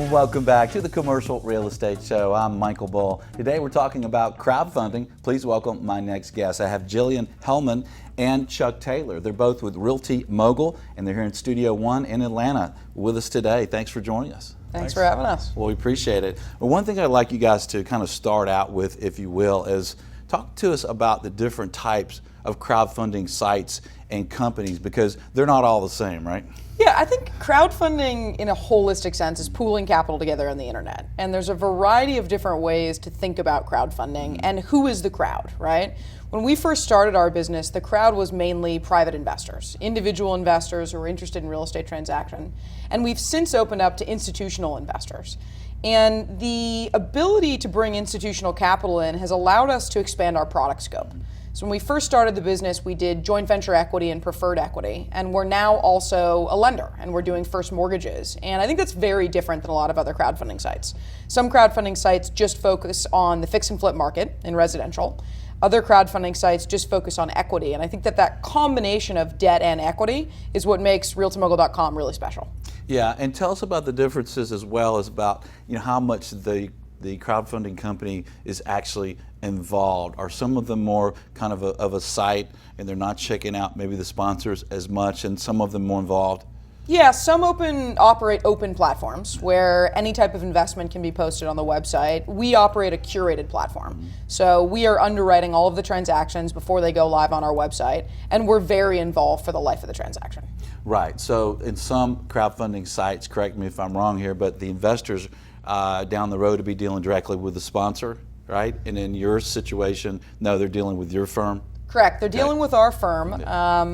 Welcome back to the Commercial Real Estate Show. I'm Michael Bull. Today we're talking about crowdfunding. Please welcome my next guest. I have Jilliene Helman and Chuck Taylor. They're both with Realty Mogul, and they're here in Studio One in Atlanta with us today. Thanks for joining us. Thanks for having us. Well, we appreciate it. Well, one thing I'd like you guys to kind of start out with, if you will, is talk to us about the different types of crowdfunding sites and companies, because they're not all the same, right? Yeah, I think crowdfunding in a holistic sense is pooling capital together on the internet. And there's a variety of different ways to think about crowdfunding and who is the crowd, right? When we first started our business, the crowd was mainly private investors, individual investors who were interested in real estate transaction. And we've since opened up to institutional investors. And the ability to bring institutional capital in has allowed us to expand our product scope. So when we first started the business, we did joint venture equity and preferred equity, and we're now also a lender, and we're doing first mortgages. And I think that's very different than a lot of other crowdfunding sites. Some crowdfunding sites just focus on the fix and flip market in residential. Other crowdfunding sites just focus on equity, and I think that combination of debt and equity is what makes realtymogul.com really special. Yeah, and tell us about the differences as well as about how much the crowdfunding company is actually involved. Are some of them more kind of a site and they're not checking out maybe the sponsors as much, and some of them more involved? Yeah, some operate open platforms where any type of investment can be posted on the website. We operate a curated platform. So we are underwriting all of the transactions before they go live on our website, and we're very involved for the life of the transaction. Right, so in some crowdfunding sites, correct me if I'm wrong here, but the investors down the road to be dealing directly with the sponsor, right? And in your situation, no, they're dealing with your firm? Correct. They're dealing with our firm.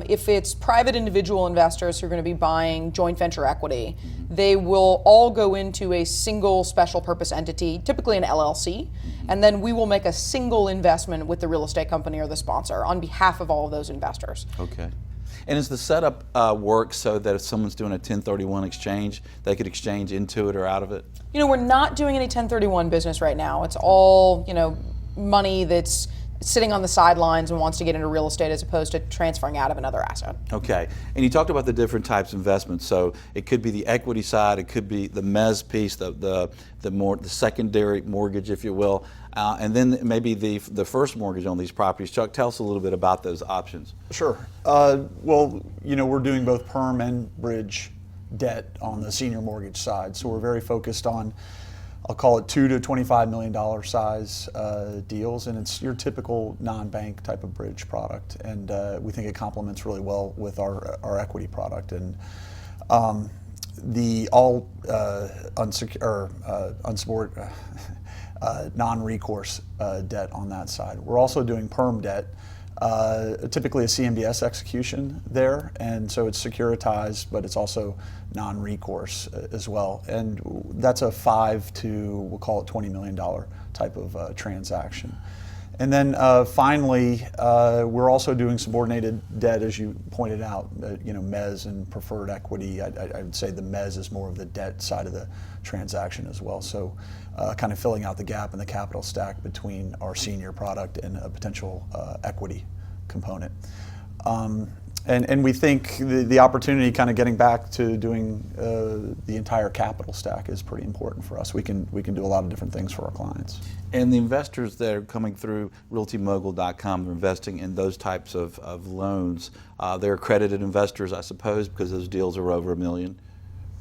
If it's private individual investors who are going to be buying joint venture equity, they will all go into a single special purpose entity, typically an LLC, and then we will make a single investment with the real estate company or the sponsor on behalf of all of those investors. Okay. And is the setup work so that if someone's doing a 1031 exchange, they could exchange into it or out of it? We're not doing any 1031 business right now. It's all, money that's sitting on the sidelines and wants to get into real estate as opposed to transferring out of another asset. Okay. And you talked about the different types of investments. So it could be the equity side, it could be the mezz piece, the secondary mortgage, if you will, and then maybe the first mortgage on these properties. Chuck, tell us a little bit about those options. Sure. Well, we're doing both perm and bridge debt on the senior mortgage side. So we're very focused on, I'll call it $2 to $25 million size deals, and it's your typical non-bank type of bridge product. And we think it complements really well with our equity product. And the all non-recourse debt on that side. We're also doing perm debt, typically a CMBS execution there, and so it's securitized, but it's also non-recourse as well. And that's a $5 to, we'll call it $20 million type of transaction. And then finally, we're also doing subordinated debt, as you pointed out, mezz and preferred equity. I would say the mezz is more of the debt side of the transaction as well. So kind of filling out the gap in the capital stack between our senior product and a potential equity component. And we think the opportunity, kind of getting back to doing the entire capital stack, is pretty important for us. We can do a lot of different things for our clients. And the investors that are coming through realtymogul.com, they're investing in those types of loans. They're accredited investors, I suppose, because those deals are over $1 million,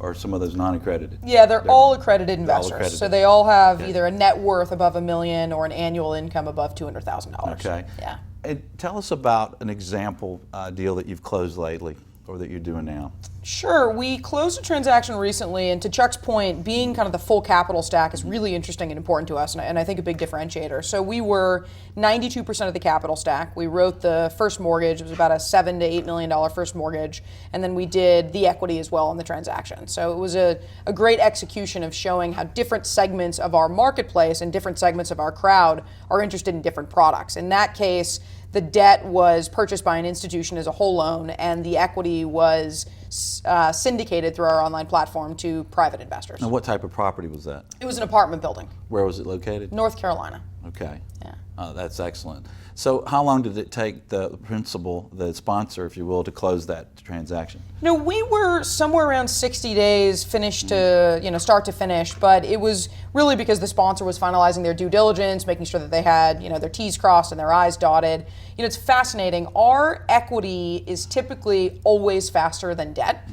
or some of those non-accredited. Yeah, they're all accredited investors. All accredited. So they all have either a net worth above $1 million or an annual income above $200,000. Okay. Yeah. And tell us about an example deal that you've closed lately, or that you're doing now. Sure, we closed a transaction recently, and to Chuck's point, being kind of the full capital stack is really interesting and important to us, and I think a big differentiator. So we were 92% of the capital stack. We wrote the first mortgage. It was about a $7 to $8 million first mortgage, and then we did the equity as well in the transaction. So it was a great execution of showing how different segments of our marketplace and different segments of our crowd are interested in different products. In that case, the debt was purchased by an institution as a whole loan, and the equity was syndicated through our online platform to private investors. And what type of property was that? It was an apartment building, Where was it located? North Carolina. Okay. Yeah. That's excellent. So how long did it take the principal, the sponsor, if you will, to close that transaction? No, we were somewhere around 60 days finish to, start to finish, but it was really because the sponsor was finalizing their due diligence, making sure that they had, their T's crossed and their I's dotted. It's fascinating. Our equity is typically always faster than debt,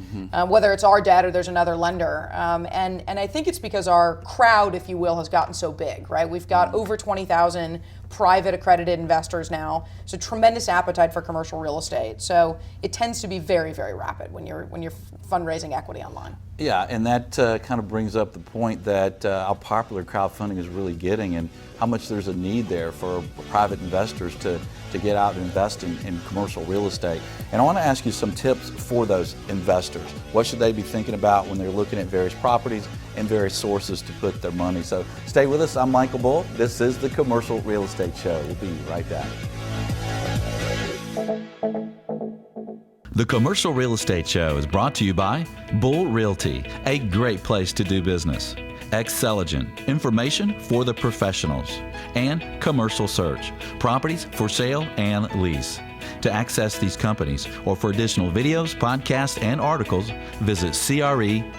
whether it's our debt or there's another lender. And I think it's because our crowd, if you will, has gotten so big, right? We've got over 20,000 private accredited investors now, so tremendous appetite for commercial real estate. So it tends to be very, very rapid when you're fundraising equity online. Yeah, and that kind of brings up the point that how popular crowdfunding is really getting, and how much there's a need there for private investors to get out and invest in commercial real estate. And I want to ask you some tips for those investors. What should they be thinking about when they're looking at various properties and various sources to put their money? So stay with us. I'm Michael Bull. This is the Commercial Real Estate Show. We'll be right back. The Commercial Real Estate Show is brought to you by Bull Realty, a great place to do business. Xceligent, information for the professionals. And Commercial Search, properties for sale and lease. To access these companies or for additional videos, podcasts, and articles, visit creshow.com.